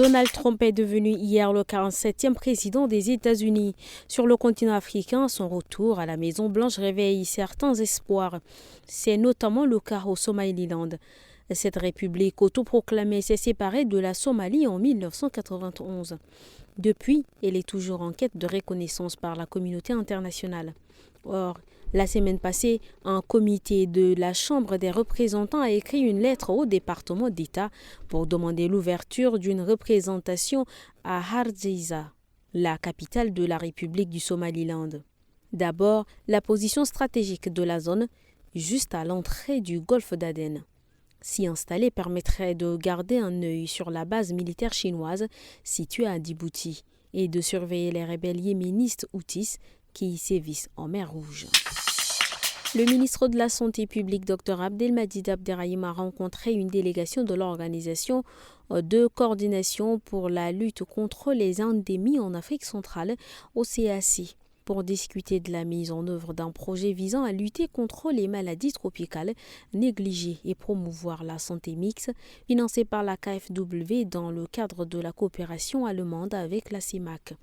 Donald Trump est devenu hier le 47e président des États-Unis. Sur le continent africain, son retour à la Maison-Blanche réveille certains espoirs. C'est notamment le cas au Somaliland. Cette république autoproclamée s'est séparée de la Somalie en 1991. Depuis, elle est toujours en quête de reconnaissance par la communauté internationale. Or, la semaine passée, un comité de la Chambre des représentants a écrit une lettre au département d'État pour demander l'ouverture d'une représentation à Hargeisa, la capitale de la République du Somaliland. D'abord, la position stratégique de la zone, juste à l'entrée du golfe d'Aden. S'y installer permettrait de garder un œil sur la base militaire chinoise située à Djibouti et de surveiller les rebelles yéménistes Houthis qui y sévissent en mer Rouge. Le ministre de la Santé publique, Dr Abdelmadjid Abderrahim, a rencontré une délégation de l'Organisation de coordination pour la lutte contre les endémies en Afrique centrale, OCAC, pour discuter de la mise en œuvre d'un projet visant à lutter contre les maladies tropicales négligées et promouvoir la santé mixte, financé par la KfW dans le cadre de la coopération allemande avec la CIMAC.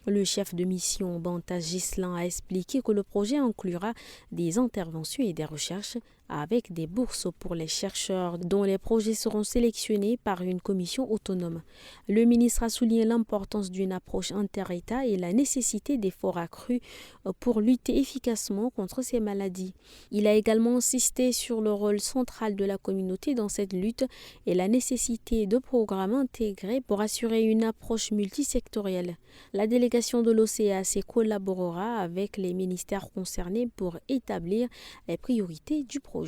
Le chef de mission, Banta Gislin, a expliqué que le projet inclura des interventions et des recherches avec des bourses pour les chercheurs dont les projets seront sélectionnés par une commission autonome. Le ministre a souligné l'importance d'une approche inter-État et la nécessité d'efforts accrus pour lutter efficacement contre ces maladies. Il a également insisté sur le rôle central de la communauté dans cette lutte et la nécessité de programmes intégrés pour assurer une approche multisectorielle. La délégation de l'OCAC collaborera avec les ministères concernés pour établir les priorités du projet.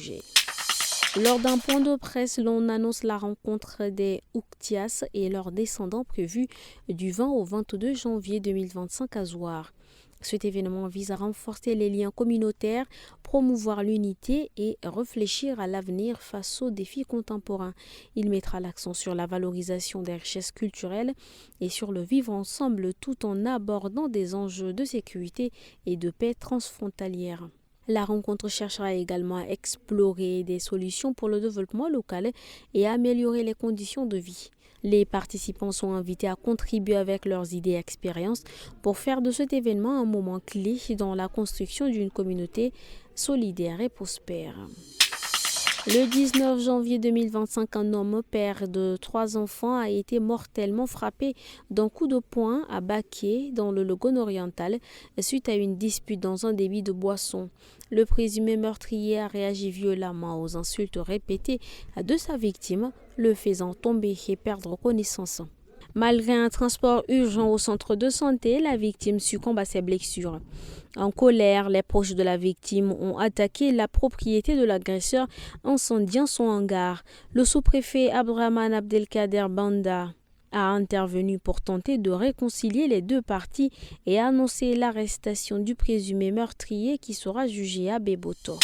Lors d'un point de presse, l'on annonce la rencontre des Ouktias et leurs descendants prévus du 20 au 22 janvier 2025 à Zouar. Cet événement vise à renforcer les liens communautaires, promouvoir l'unité et réfléchir à l'avenir face aux défis contemporains. Il mettra l'accent sur la valorisation des richesses culturelles et sur le vivre ensemble tout en abordant des enjeux de sécurité et de paix transfrontalière. La rencontre cherchera également à explorer des solutions pour le développement local et à améliorer les conditions de vie. Les participants sont invités à contribuer avec leurs idées et expériences pour faire de cet événement un moment clé dans la construction d'une communauté solidaire et prospère. Le 19 janvier 2025, un homme, père de 3 enfants, a été mortellement frappé d'un coup de poing à Baké, dans le Logone oriental, suite à une dispute dans un débit de boisson. Le présumé meurtrier a réagi violemment aux insultes répétées de sa victime, le faisant tomber et perdre connaissance. Malgré un transport urgent au centre de santé, la victime succombe à ses blessures. En colère, les proches de la victime ont attaqué la propriété de l'agresseur, incendiant son hangar. Le sous-préfet Abdrahman Abdelkader Banda a intervenu pour tenter de réconcilier les deux parties et a annoncé l'arrestation du présumé meurtrier qui sera jugé à Beboto.